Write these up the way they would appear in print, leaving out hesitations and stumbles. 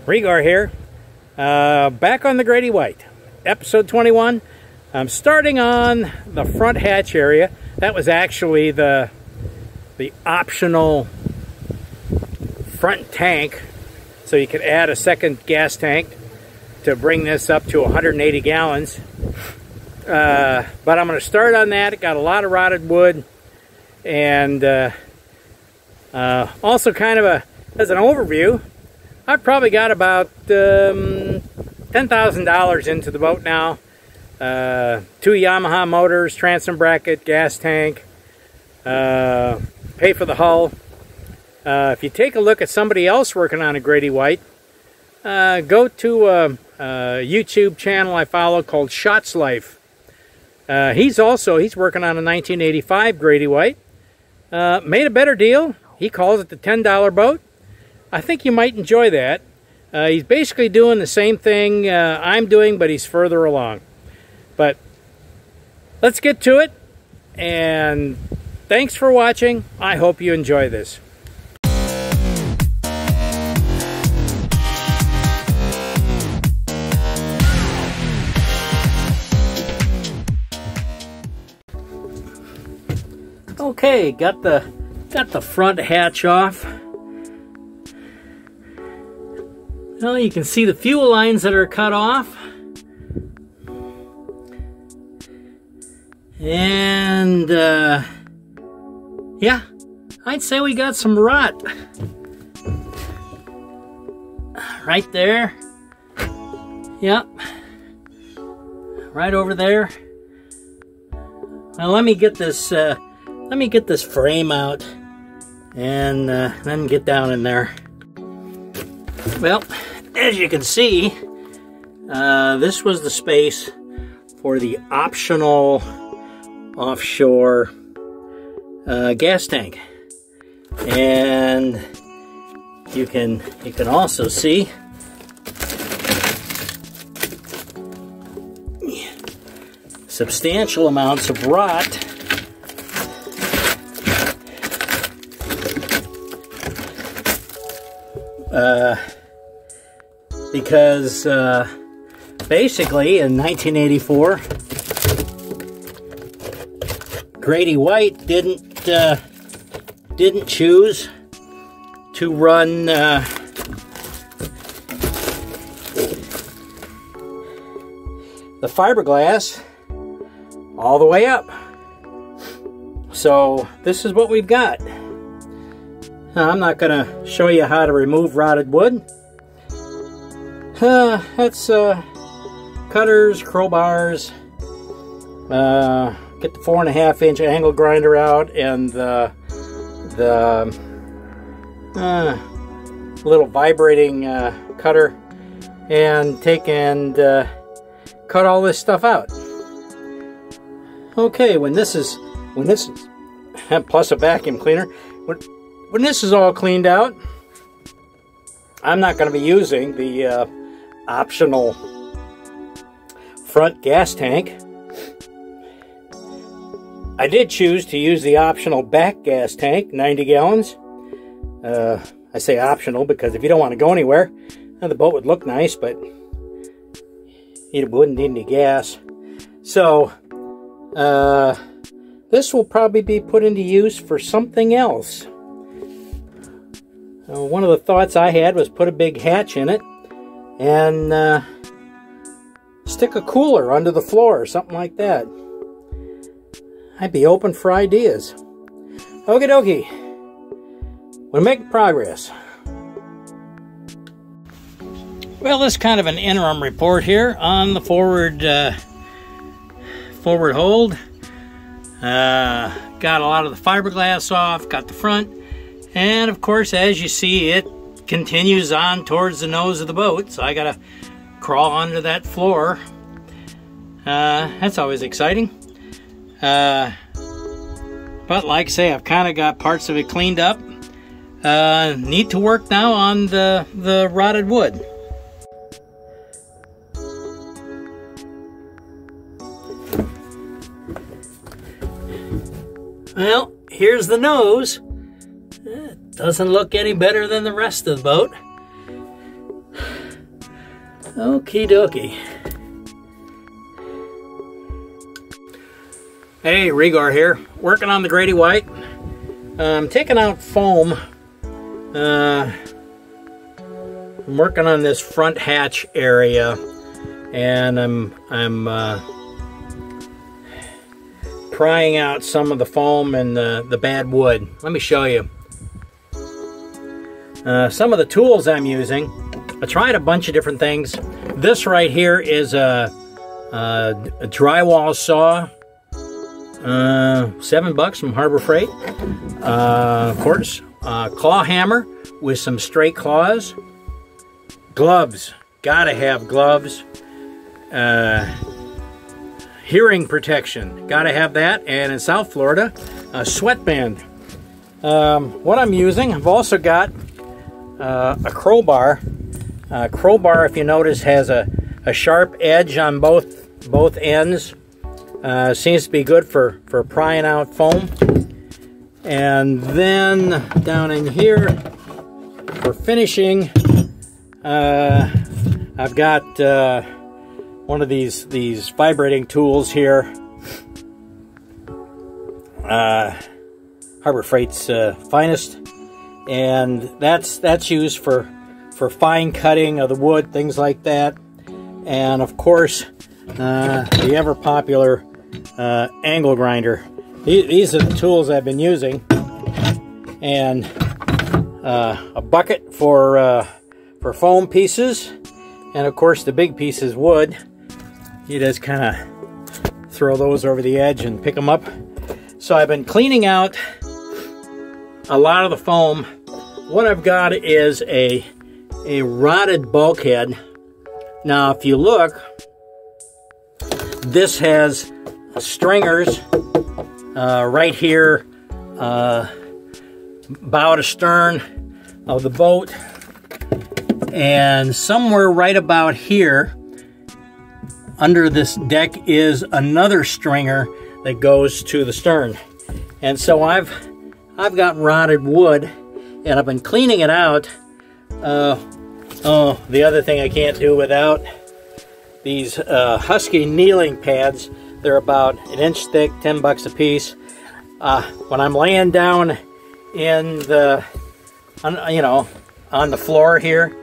Regar here, back on the Grady White, episode 21. I'm starting on the front hatch area. That was actually the optional front tank, so you could add a second gas tank to bring this up to 180 gallons. But I'm going to start on that. It got a lot of rotted wood, and also kind of as an overview, I've probably got about $10,000 into the boat now. 2 Yamaha motors, transom bracket, gas tank, pay for the hull. If you take a look at somebody else working on a Grady White, go to a YouTube channel I follow called Shots Life. He's working on a 1985 Grady White. Made a better deal. He calls it the $10 boat. I think you might enjoy that. He's basically doing the same thing I'm doing, but he's further along. But let's get to it, and thanks for watching. I hope you enjoy this. Okay, got the front hatch off. Well, you can see the fuel lines that are cut off. And, yeah, I'd say we got some rot. Right there. Yep. Right over there. Now let me get this frame out and then get down in there. Well, as you can see, this was the space for the optional offshore gas tank, and you can also see substantial amounts of rot because basically in 1984 Grady White didn't choose to run the fiberglass all the way up. So this is what we've got. Now, I'm not going to show you how to remove rotted wood. That's cutters, crowbars, get the 4.5-inch angle grinder out, and the little vibrating cutter, and take and cut all this stuff out. Okay, when this is plus a vacuum cleaner, when this is all cleaned out, I'm not going to be using the optional front gas tank. I did choose to use the optional back gas tank, 90 gallons. I say optional because if you don't want to go anywhere, the boat would look nice, but it wouldn't need any gas. So this will probably be put into use for something else. One of the thoughts I had was put a big hatch in it and stick a cooler under the floor or something like that. I'd be open for ideas. Okie dokie. We're making progress. Well, this is kind of an interim report here on the forward hold. Got a lot of the fiberglass off, got the front. And of course, as you see, it continues on towards the nose of the boat. So I gotta crawl under that floor. That's always exciting. But like I say, I've kind of got parts of it cleaned up. Need to work now on the rotted wood. Well, here's the nose. It doesn't look any better than the rest of the boat. Okie dokie. Hey, Rigor here, working on the Grady White. I'm taking out foam. I'm working on this front hatch area, and I'm prying out some of the foam and the bad wood. Let me show you. Some of the tools I'm using. I tried a bunch of different things. This right here is a drywall saw. $7 from Harbor Freight. Of course, claw hammer with some straight claws. Gloves. Gotta have gloves. Hearing protection. Gotta have that. And in South Florida, a sweatband. What I'm using, I've also got a crowbar. Crowbar, if you notice, has a sharp edge on both ends. Seems to be good for prying out foam. And then down in here for finishing, I've got one of these vibrating tools here. Harbor Freight's finest, and that's used for fine cutting of the wood, things like that. And of course, the ever popular angle grinder. These are the tools I've been using, and a bucket for foam pieces, and of course the big piece is wood. You just kind of throw those over the edge and pick them up. So I've been cleaning out a lot of the foam. What I've got is a rotted bulkhead. Now if you look, this has stringers right here, bow to stern of the boat, and somewhere right about here under this deck is another stringer that goes to the stern. And so I've got rotted wood, and I've been cleaning it out. Oh, the other thing I can't do without these Husky kneeling pads. They're about 1 inch thick, $10 a piece. When I'm laying down in the, on the floor here,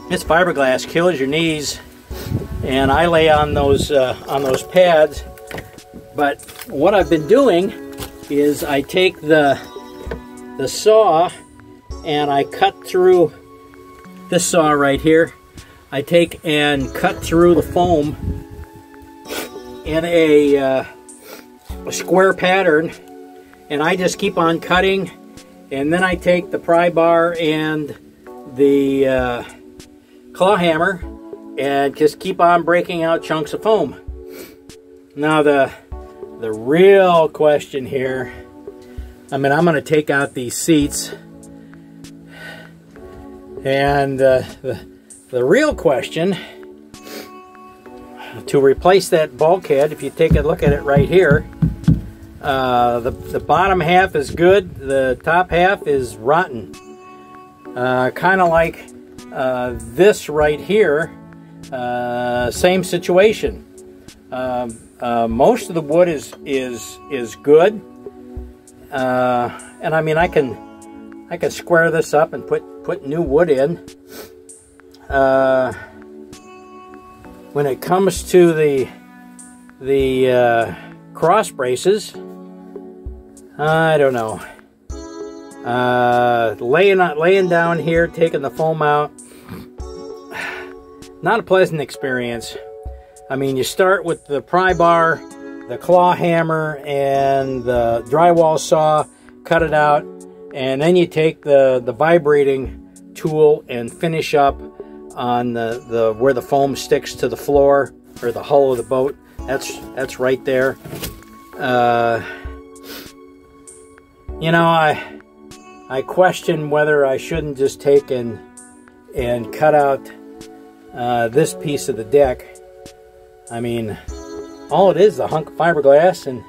this fiberglass kills your knees, and I lay on those pads. But what I've been doing is I take the saw and I cut through this saw right here. I take and cut through the foam in a square pattern, and I just keep on cutting, and then I take the pry bar and the claw hammer and just keep on breaking out chunks of foam. Now the real question here, I'm going to take out these seats, and the real question, to replace that bulkhead, if you take a look at it right here, the bottom half is good, the top half is rotten. Kind of like this right here, same situation. Most of the wood is good, and I mean I can square this up and put new wood in. When it comes to the cross braces, I don't know. Laying down here, taking the foam out, not a pleasant experience. I mean, you start with the pry bar, the claw hammer, and the drywall saw, cut it out, and then you take the vibrating tool and finish up on the where the foam sticks to the floor or the hull of the boat. That's right there. You know, I question whether I shouldn't just take and cut out this piece of the deck. I mean, all it is a hunk of fiberglass, and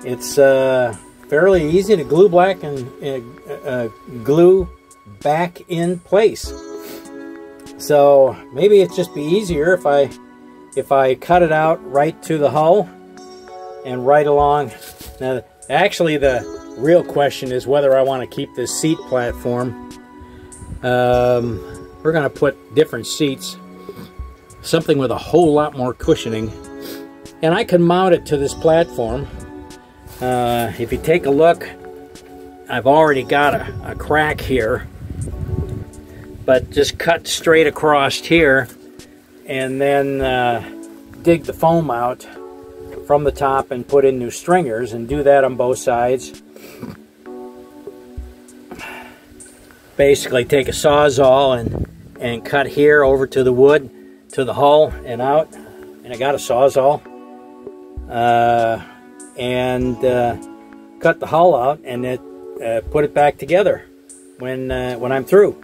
it's fairly easy to glue glue back in place. So maybe it'd just be easier if I cut it out right to the hull and right along. Now, actually, the real question is whether I want to keep this seat platform. We're going to put different seats, something with a whole lot more cushioning, and I can mount it to this platform. If you take a look, I've already got a crack here, but just cut straight across here and then dig the foam out from the top and put in new stringers, and do that on both sides. Basically take a Sawzall and cut here over to the wood, to the hull and out, and I got a Sawzall, and cut the hull out and put it back together when I'm through.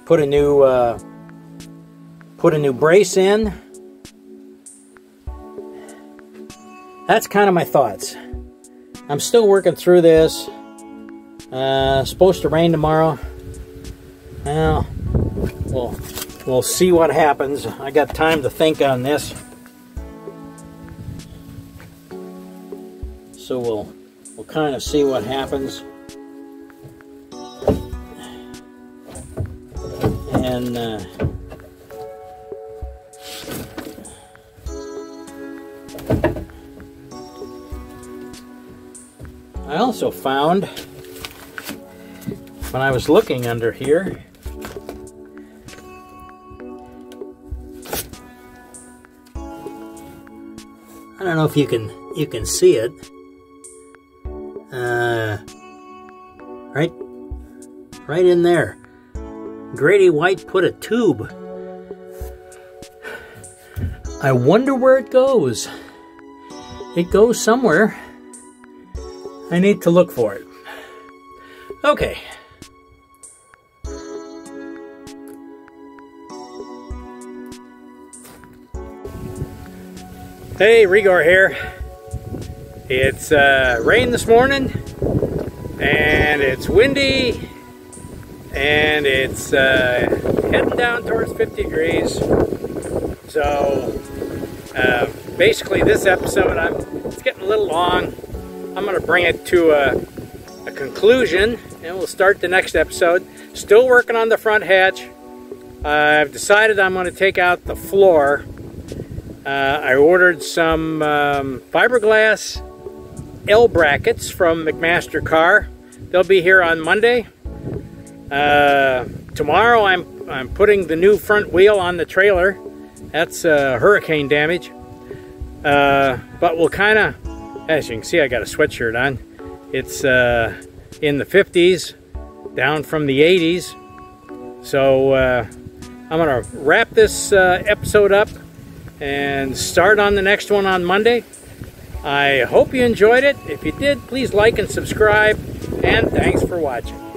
Put a new brace in. That's kind of my thoughts. I'm still working through this. Supposed to rain tomorrow. Well, we'll see what happens. I got time to think on this. So we'll kind of see what happens. And I also found, when I was looking under here, I don't know if you can see it. Right in there, Grady White put a tube. I wonder where it goes. It goes somewhere. I need to look for it. Okay. Hey, Rigor here. It's rained this morning, and it's windy, and it's heading down towards 50 degrees. So basically this episode, it's getting a little long. I'm going to bring it to a conclusion, and we'll start the next episode. Still working on the front hatch. I've decided I'm going to take out the floor. I ordered some fiberglass L brackets from McMaster Car. They'll be here on Monday. Tomorrow I'm putting the new front wheel on the trailer. That's hurricane damage. But we'll kind of, as you can see, I got a sweatshirt on. It's in the 50s, down from the 80s. So I'm going to wrap this episode up and start on the next one on Monday. I hope you enjoyed it. If you did, please like and subscribe, and thanks for watching.